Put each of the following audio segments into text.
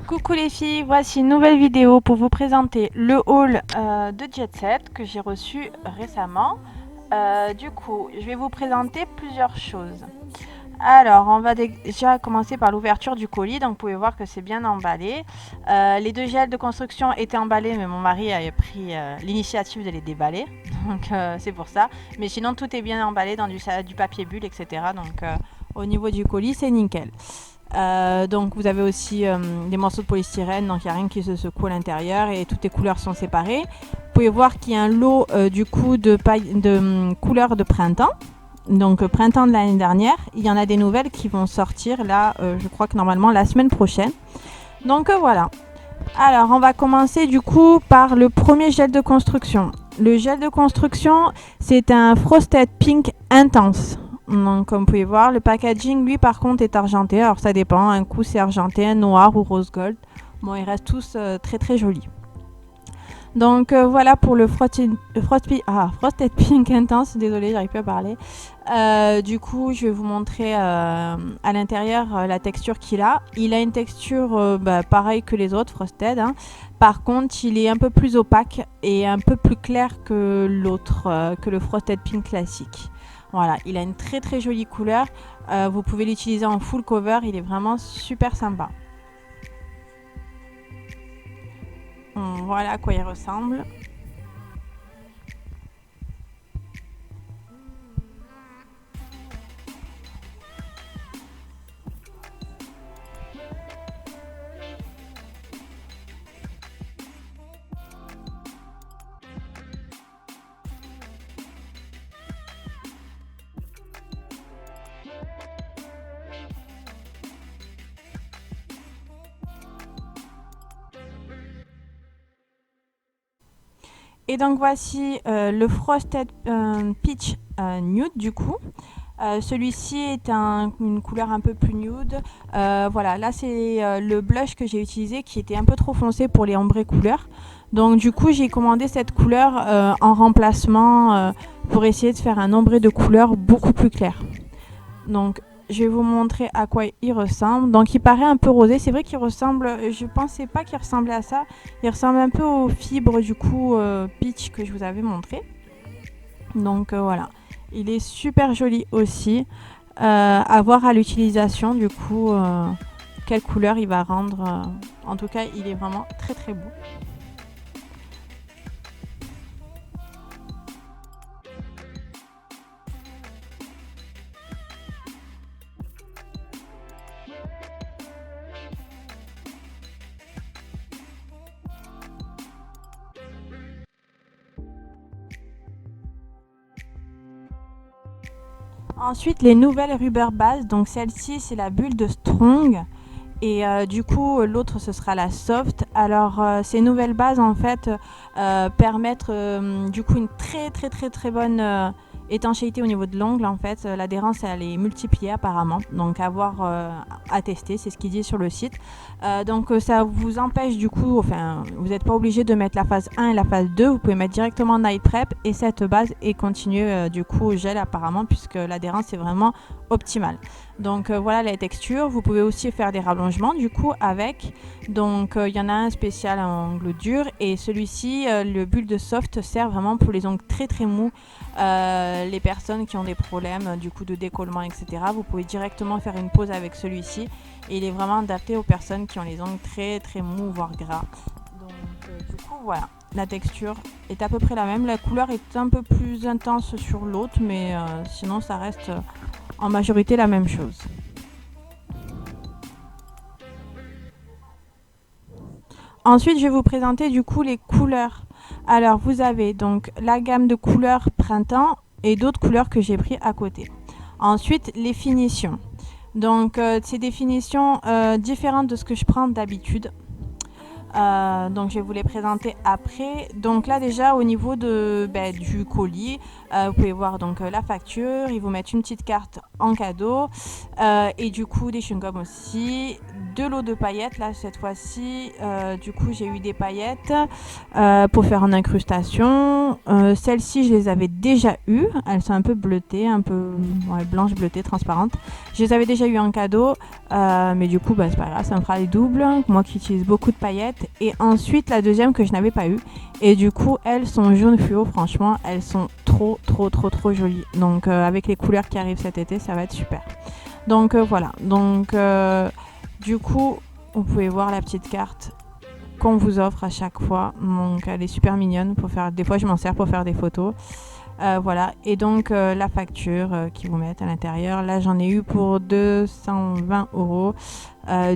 Coucou les filles, voici une nouvelle vidéo pour vous présenter le haul de Jet Set que j'ai reçu récemment. Du coup, je vais vous présenter plusieurs choses. Alors, on va déjà commencer par l'ouverture du colis. Donc, vous pouvez voir que c'est bien emballé. Les deux gels de construction étaient emballés, mais mon mari avait pris l'initiative de les déballer. Donc, c'est pour ça. Mais sinon, tout est bien emballé dans du papier bulle, etc. Donc, au niveau du colis, c'est nickel. Donc vous avez aussi des morceaux de polystyrène, donc il n'y a rien qui se secoue à l'intérieur et toutes les couleurs sont séparées. Vous pouvez voir qu'il y a un lot du coup de couleurs de printemps. Donc printemps de l'année dernière, il y en a des nouvelles qui vont sortir là, je crois que normalement la semaine prochaine. Donc voilà. Alors on va commencer du coup par le premier gel de construction. Le gel de construction, c'est un Frosted Pink Intense. Donc, comme vous pouvez voir, le packaging, lui, par contre, est argenté. Alors, ça dépend. Un coup, c'est argenté, un noir ou rose gold. Bon, ils restent tous très, très jolis. Donc, voilà pour le Frosted Pink Intense. Désolée, j'arrive plus à parler. Du coup, je vais vous montrer à l'intérieur la texture qu'il a. Il a une texture pareille que les autres Frosted. Hein. Par contre, il est un peu plus opaque et un peu plus clair que l'autre, que le Frosted Pink classique. Voilà, il a une très très jolie couleur. Vous pouvez l'utiliser en full cover, il est vraiment super sympa. Voilà à quoi il ressemble. Et donc voici le Frosted Peach Nude du coup. Celui-ci est une couleur un peu plus nude. Voilà, là c'est le blush que j'ai utilisé qui était un peu trop foncé pour les ombrés couleurs. Donc du coup j'ai commandé cette couleur en remplacement pour essayer de faire un ombré de couleur beaucoup plus clair. Donc je vais vous montrer à quoi il ressemble. Donc il paraît un peu rosé. C'est vrai qu'il ressemble, je pensais pas qu'il ressemblait à ça. Il ressemble un peu aux fibres du coup peach que je vous avais montré. Donc voilà. Il est super joli aussi. À voir à l'utilisation du coup quelle couleur il va rendre. En tout cas il est vraiment très très beau. Ensuite, les nouvelles Rubber Base. Donc celle-ci, c'est la bulle de Strong. Et du coup, l'autre, ce sera la Soft. Alors, ces nouvelles bases, en fait, permettent du coup une très très très très bonne étanchéité au niveau de l'ongle. En fait, l'adhérence, elle est multipliée apparemment. Donc, à voir, à tester, c'est ce qu'il dit sur le site. Donc, ça vous empêche du coup, enfin, vous n'êtes pas obligé de mettre la phase 1 et la phase 2. Vous pouvez mettre directement Night Prep et cette base et continuer du coup au gel apparemment, puisque l'adhérence est vraiment optimale. Donc voilà les textures. Vous pouvez aussi faire des rallongements du coup avec. Donc il y en a un spécial en ongles durs et celui-ci, le bulle de soft sert vraiment pour les ongles très très mous. Les personnes qui ont des problèmes du coup de décollement, etc. Vous pouvez directement faire une pause avec celui-ci et il est vraiment adapté aux personnes qui ont les ongles très très mous voire gras. Donc du coup voilà. La texture est à peu près la même. La couleur est un peu plus intense sur l'autre, mais sinon ça reste en majorité la même chose. Ensuite, je vais vous présenter du coup les couleurs. Alors, vous avez donc la gamme de couleurs printemps et d'autres couleurs que j'ai pris à côté. Ensuite, les finitions. Donc, c'est des finitions différentes de ce que je prends d'habitude. Donc je vais vous les présenter après. Donc là déjà au niveau du colis, vous pouvez voir donc la facture, ils vous mettent une petite carte en cadeau et du coup des chewing-gums aussi, de l'eau de paillettes là cette fois-ci. Du coup j'ai eu des paillettes pour faire en incrustation. Celles-ci je les avais déjà eues, elles sont un peu bleutées, un peu blanches bleutées, transparentes. Je les avais déjà eues en cadeau, mais du coup c'est pas grave, ça me fera les doubles. Moi qui utilise beaucoup de paillettes. Et ensuite la deuxième que je n'avais pas eu, et du coup elles sont jaune fluo, franchement elles sont trop jolies. Donc avec les couleurs qui arrivent cet été, ça va être super. Donc voilà, donc du coup vous pouvez voir la petite carte qu'on vous offre à chaque fois. Donc elle est super mignonne pour faire, des fois je m'en sers pour faire des photos. Voilà, et donc la facture qu'ils vous mettent à l'intérieur, là j'en ai eu pour 220 euros.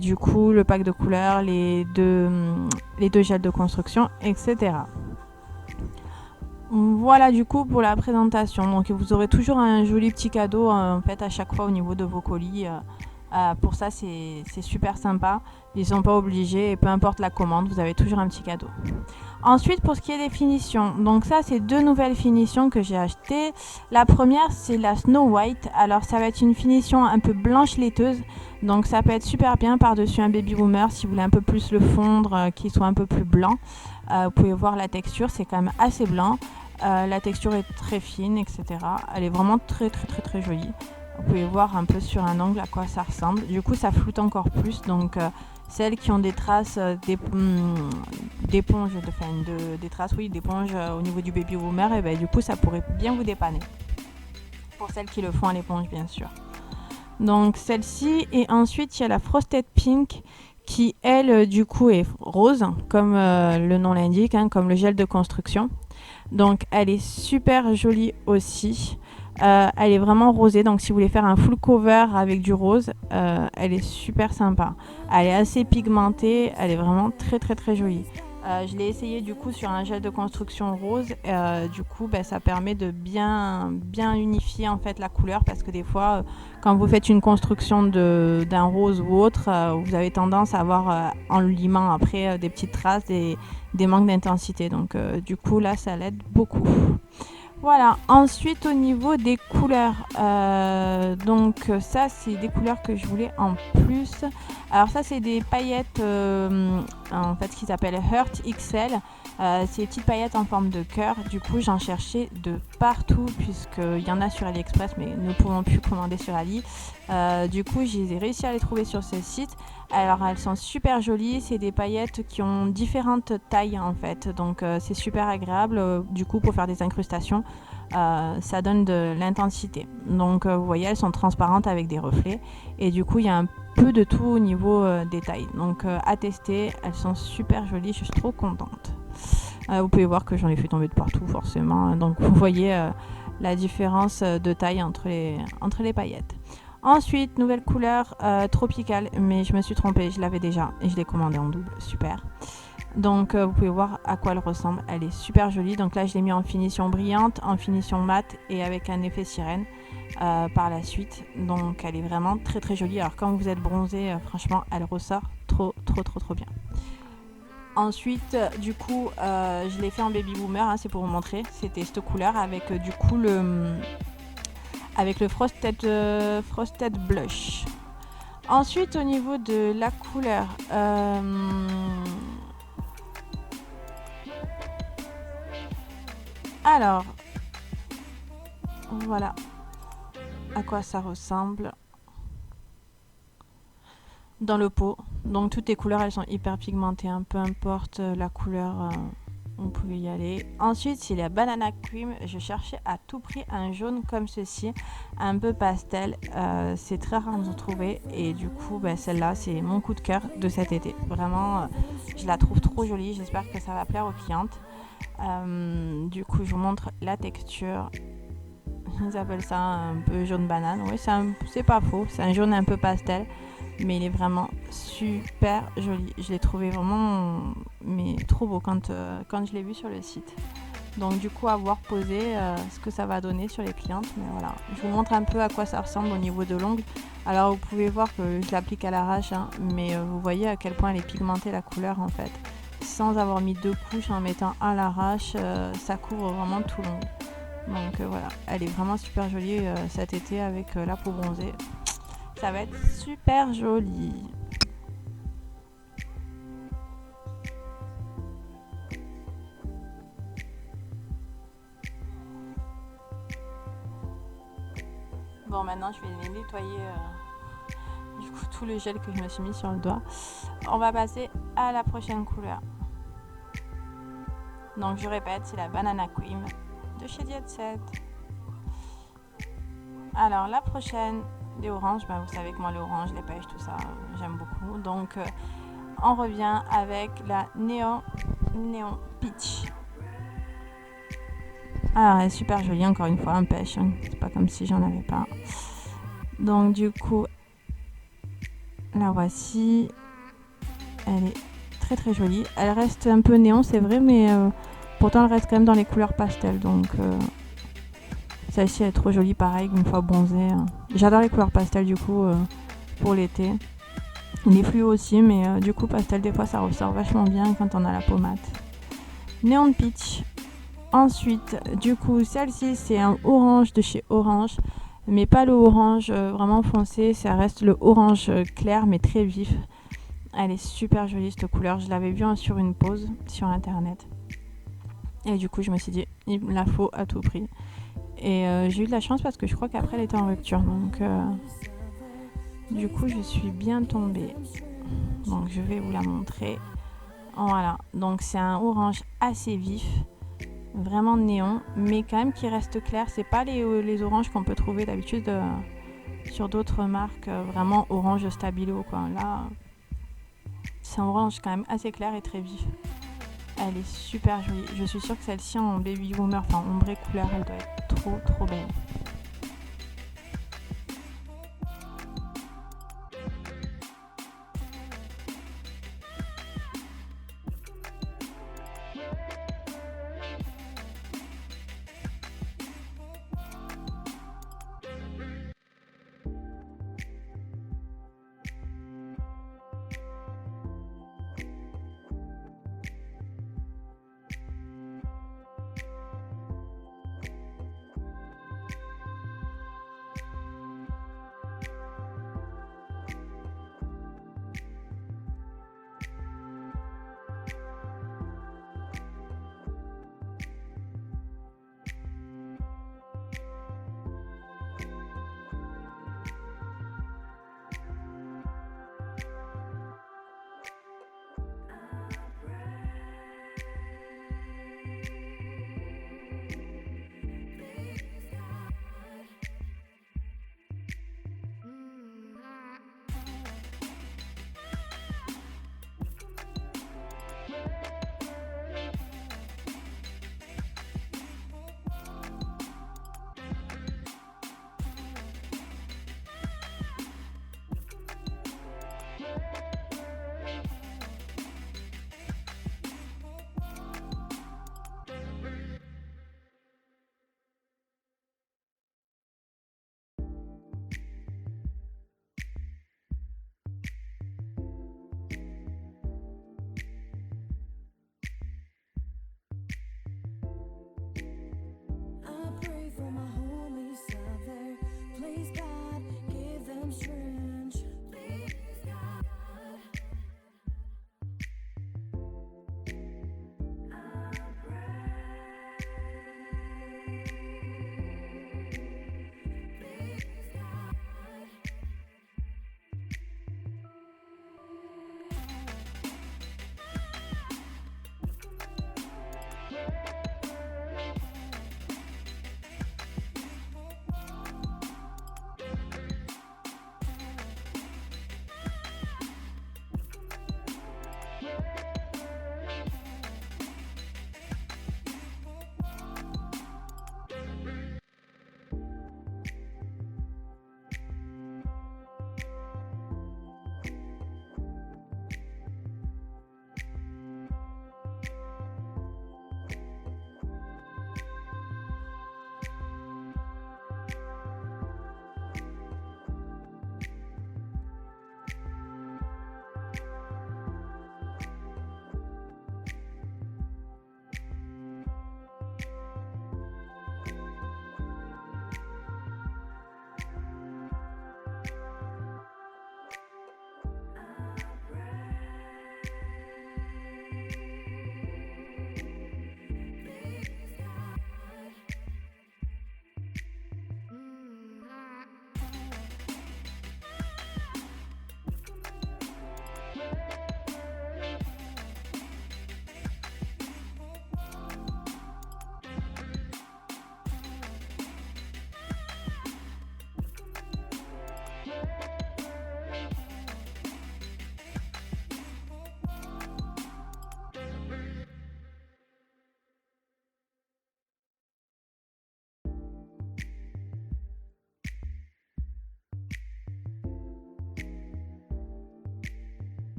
Du coup le pack de couleurs, les deux gels de construction, etc. Voilà du coup pour la présentation. Donc vous aurez toujours un joli petit cadeau en fait à chaque fois au niveau de vos colis. Pour ça c'est super sympa. Ils sont pas obligés et peu importe la commande, vous avez toujours un petit cadeau. Ensuite pour ce qui est des finitions, donc ça c'est deux nouvelles finitions que j'ai achetées. La première c'est la Snow White. Alors ça va être une finition un peu blanche laiteuse. Donc ça peut être super bien par-dessus un baby boomer si vous voulez un peu plus le fondre, qu'il soit un peu plus blanc. Vous pouvez voir la texture, c'est quand même assez blanc. La texture est très fine, etc. Elle est vraiment très jolie. Vous pouvez voir un peu sur un angle à quoi ça ressemble. Du coup, ça floute encore plus. Donc, celles qui ont des traces d'éponge, d'éponge au niveau du baby boomer, et ben, du coup, ça pourrait bien vous dépanner. Pour celles qui le font à l'éponge, bien sûr. Donc, celle-ci. Et ensuite, il y a la Frosted Pink qui, elle, du coup, est rose, comme le nom l'indique, hein, comme le gel de construction. Donc, elle est super jolie aussi. Elle est vraiment rosée, donc si vous voulez faire un full cover avec du rose, elle est super sympa. Elle est assez pigmentée, elle est vraiment très jolie. Je l'ai essayé du coup sur un gel de construction rose. Du coup, ça permet de bien unifier en fait la couleur, parce que des fois, quand vous faites une construction d'un rose ou autre, vous avez tendance à avoir en le limant après des petites traces, des manques d'intensité. Donc du coup là, ça l'aide beaucoup. Voilà, ensuite au niveau des couleurs, donc ça c'est des couleurs que je voulais en plus. Alors ça c'est des paillettes en fait qui s'appellent Heart XL. C'est des petites paillettes en forme de cœur. Du coup j'en cherchais de partout puisqu'il y en a sur AliExpress, mais nous ne pouvons plus commander sur Ali. Du coup j'ai réussi à les trouver sur ce site. Alors elles sont super jolies, c'est des paillettes qui ont différentes tailles en fait, donc c'est super agréable du coup pour faire des incrustations. Ça donne de l'intensité. Donc vous voyez, elles sont transparentes avec des reflets et du coup il y a un peu de tout au niveau des tailles. Donc à tester, elles sont super jolies, je suis trop contente. Vous pouvez voir que j'en ai fait tomber de partout forcément, donc vous voyez la différence de taille entre les paillettes. Ensuite, nouvelle couleur tropicale, mais je me suis trompée, je l'avais déjà et je l'ai commandée en double, super. Donc vous pouvez voir à quoi elle ressemble, elle est super jolie. Donc là je l'ai mis en finition brillante, en finition mate et avec un effet sirène par la suite. Donc elle est vraiment très jolie. Alors quand vous êtes bronzé, franchement elle ressort trop bien. Ensuite du coup je l'ai fait en baby boomer, hein, c'est pour vous montrer. C'était cette couleur avec du coup le Frosted Blush. Ensuite au niveau de la couleur, alors voilà à quoi ça ressemble dans le pot. Donc toutes les couleurs elles sont hyper pigmentées, hein, peu importe la couleur, on pouvait y aller. Ensuite c'est la Banana Cream. Je cherchais à tout prix un jaune comme ceci, un peu pastel. C'est très rare de trouver et du coup celle-là c'est mon coup de cœur de cet été. Vraiment je la trouve trop jolie, j'espère que ça va plaire aux clientes. Du coup je vous montre la texture. Ils appellent ça un peu jaune banane. Oui, c'est pas faux, c'est un jaune un peu pastel, mais il est vraiment super joli. Je l'ai trouvé vraiment trop beau quand je l'ai vu sur le site. Donc du coup à voir poser ce que ça va donner sur les clientes. Mais voilà, je vous montre un peu à quoi ça ressemble au niveau de l'ongle. Alors vous pouvez voir que je l'applique à l'arrache, hein, mais vous voyez à quel point elle est pigmentée la couleur en fait. sans avoir mis 2 couches, en mettant à l'arrache, ça couvre vraiment tout le long. Donc voilà, elle est vraiment super jolie cet été avec la peau bronzée. Ça va être super joli. Bon, maintenant je vais nettoyer du coup tout le gel que je me suis mis sur le doigt. On va passer à la prochaine couleur. Donc je répète, c'est la Banana Cream de chez Jet Set. Alors la prochaine, des oranges, ben, vous savez que moi l'orange, les pêches, tout ça, j'aime beaucoup. Donc on revient avec la Neon Peach. Alors elle est super jolie, encore une fois, un pêche, hein. C'est pas comme si j'en avais pas. Donc du coup, la voici. Elle est très très jolie. Elle reste un peu néon, c'est vrai, mais pourtant elle reste quand même dans les couleurs pastel. Donc celle-ci elle est trop jolie, pareil, une fois bronzée. J'adore les couleurs pastel du coup pour l'été. Les fluos aussi, mais du coup pastel des fois ça ressort vachement bien quand on a la peau mate. Neon Peach. Ensuite, du coup, celle-ci c'est un orange de chez Orange, mais pas le orange vraiment foncé, ça reste le orange clair mais très vif. Elle est super jolie cette couleur, je l'avais vue sur une pause sur internet. Et du coup je me suis dit, il me la faut à tout prix. Et j'ai eu de la chance parce que je crois qu'après elle était en rupture. Donc du coup je suis bien tombée. Donc je vais vous la montrer. Voilà, donc c'est un orange assez vif, vraiment néon, mais quand même qui reste clair. C'est pas les oranges qu'on peut trouver d'habitude sur d'autres marques, vraiment orange stabilo quoi. Là, c'est un orange quand même assez clair et très vif. Elle est super jolie. Je suis sûre que celle-ci en baby boomer, enfin ombré couleur, elle doit être trop trop belle.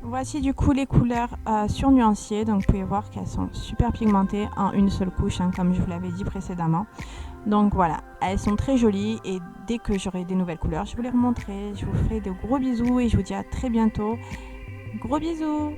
Voici du coup les couleurs sur nuancier, donc vous pouvez voir qu'elles sont super pigmentées en une seule couche, hein, comme je vous l'avais dit précédemment. Donc voilà, elles sont très jolies et dès que j'aurai des nouvelles couleurs, je vous les remontrerai. Je vous ferai de gros bisous et je vous dis à très bientôt. Gros bisous!